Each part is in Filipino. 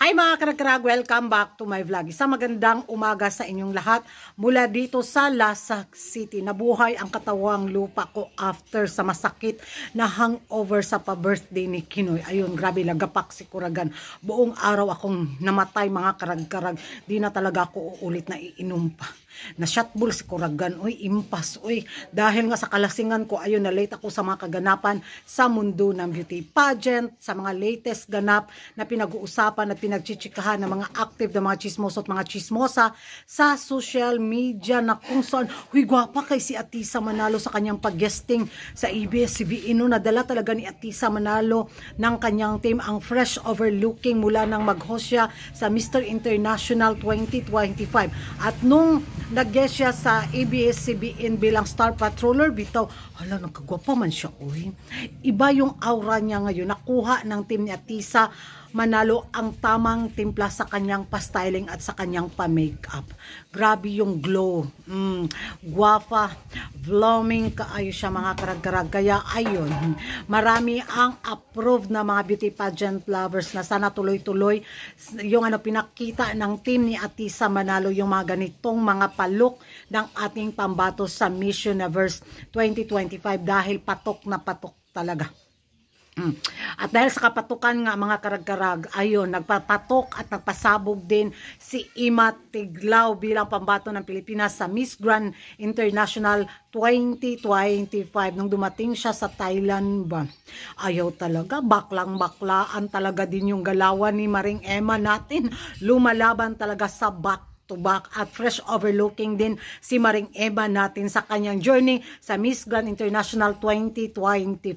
Hi mga karag-karag, welcome back to my vlog. Isang magandang umaga sa inyong lahat mula dito sa Lasak City. Nabuhay ang katawang lupa ko after sa masakit na hangover sa pa-birthday ni Kinoy. Ayun, grabe, lagapak si Kuragan. Buong araw akong namatay mga karag-karag. Di na talaga ako uulit na iinom pa. Na shotball si Kuragan, uy, impas, uy, dahil nga sa kalasingan ko, ayun, na late ako sa mga kaganapan sa mundo ng beauty pageant, sa mga latest ganap na pinag-uusapan at pinagchichikahan ng mga active na mga chismoso at mga chismosa sa social media na kung saan, huy, gwapa kay si Atisa Manalo sa kanyang pag-guesting sa ABS-CBN, no, nadala talaga ni Atisa Manalo ng kanyang team ang fresh overlooking mula nang mag-host siya sa Mr. International 2025 at nung nag-guest siya sa ABS-CBN bilang star patroller, bitaw, hala, nagkagwapa man siya, uy. Iba yung aura niya ngayon. Nakuha ng team ni Atisa Manalo ang tamang timpla sa kanyang pa-styling at sa kanyang pa-makeup. Grabe yung glow. Guwapa, blooming kaayo siya mga karag-karag. Kaya ayun, marami ang approved na mga beauty pageant lovers na sana tuloy-tuloy yung pinakita ng team ni Atisa Manalo, yung mga ganitong mga palok ng ating pambato sa Miss Universe 2025 dahil patok na patok talaga. At dahil sa kapatukan nga mga karag-karag, ayun, nagpapatok at nagpasabog din si Ima Tiglao bilang pambato ng Pilipinas sa Miss Grand International 2025 nung dumating siya sa Thailand ba. Ayaw talaga, baklang-baklaan talaga din yung galawan ni Maring Emma natin. Lumalaban talaga sa back to back at fresh overlooking din si Maring Emma natin sa kanyang journey sa Miss Grand International 2025.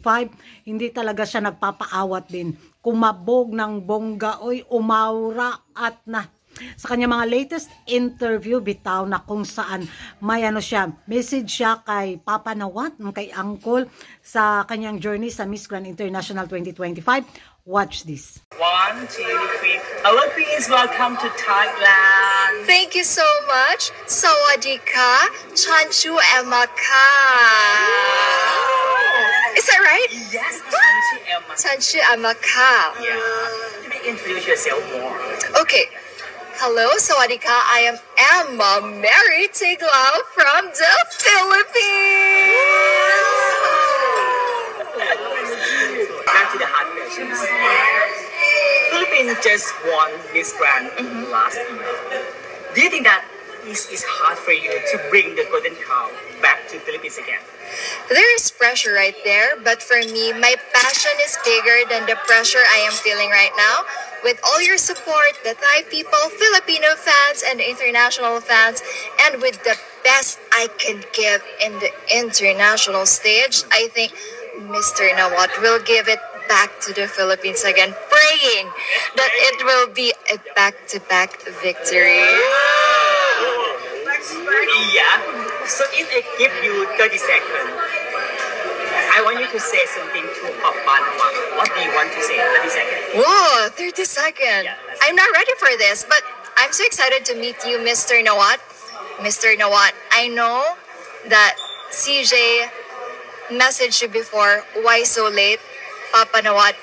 Hindi talaga siya nagpapaawat din. Kumabog ng bongga, oy, umaura at na sa kanya mga latest interview bitaw na kung saan may siya, message siya kay Papa Nawat, kay Uncle sa kanyang journey sa Miss Grand International 2025. Watch this. 1, 2, 3. Hello, please. Welcome to Thailand. Thank you so much. Sawadika, Chanchu Emaka. Is that right? Yes, Chanchi Emma. Chanchu Emaka. Yeah. Can you introduce yourself more? Okay. Hello, Sawadika. I am Emma Mary Tiglao from the Philippines. Back to the hard questions. Philippines just won Miss Grand last year. Do you think that is hard for you to bring the golden cow back to Philippines again? There is pressure right there, but for me, my passion is bigger than the pressure I am feeling right now. With all your support, the Thai people, Filipino fans, and international fans, and with the best I can give in the international stage, I think Mr. Nawat will give it back to the Philippines again, praying that it will be a back-to-back victory. Yeah. So if I give you 30 seconds, I want you to say something to Papa Nawat. What do you want to say? 30 seconds. Whoa, 30 seconds. Yeah, I'm not ready for this, but I'm so excited to meet you, Mr. Nawat. Mr. Nawat, I know that CJ messaged you before, why so late? Papa Nawat,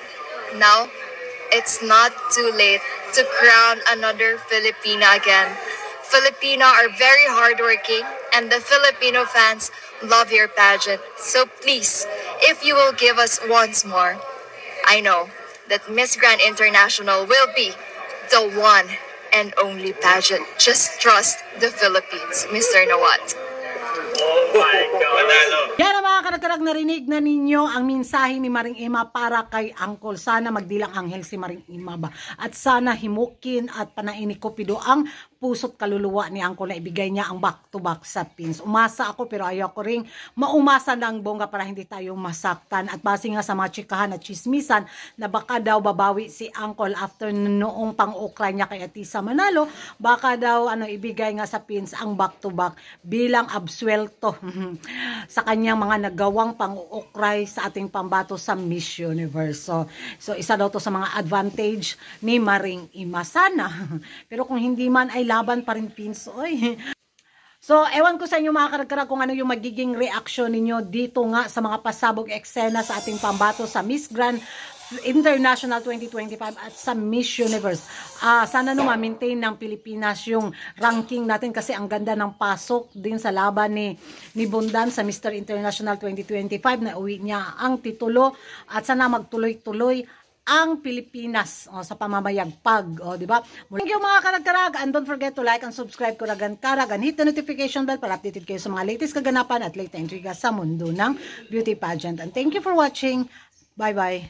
now it's not too late to crown another Filipina again. Filipino are very hardworking and the Filipino fans love your pageant. So please, if you will give us once more, I know that Miss Grand International will be the one and only pageant. Just trust the Philippines, Mr. Nawat. Oh my God. Yan ang mga karag-karag, narinig na ninyo ang mensahe ni Maring Emma para kay Uncle. Sana magdilang anghel si Maring Emma ba. At sana himukin at panaini ko pido ang puso't kaluluwa ni Uncle na ibigay niya ang back-to-back sa pins. Umasa ako pero ayaw ko ring maumasa ng bongga para hindi tayo masaktan. At base nga sa mga chikahan at chismisan na baka daw babawi si Uncle after noong pang-ukra niya kay Atisa Manalo, baka daw ibigay nga sa pins ang back-to-back bilang absuelto sa kanyang mga nagawang pang-ukray sa ating pambato sa Miss Universe. So isa daw to sa mga advantage ni Maring Emma. Sana. Pero kung hindi man ay laban pa rin pins. Oy. So, ewan ko sa inyo mga karagkarag kung ano yung magiging reaction ninyo dito nga sa mga pasabog eksena sa ating pambato sa Miss Grand International 2025 at sa Miss Universe. Sana no ma-maintain ng Pilipinas yung ranking natin kasi ang ganda ng pasok din sa laban ni Bundan sa Mr. International 2025 na uwi niya ang titulo at sana magtuloy-tuloy ang Pilipinas sa pamamayagpag, di ba? Thank you mga karag-karag, and don't forget to like and subscribe Karagan-Karag and hit the notification bell para updated kayo sa mga latest kaganapan at latest intriga sa mundo ng beauty pageant. And thank you for watching. Bye-bye.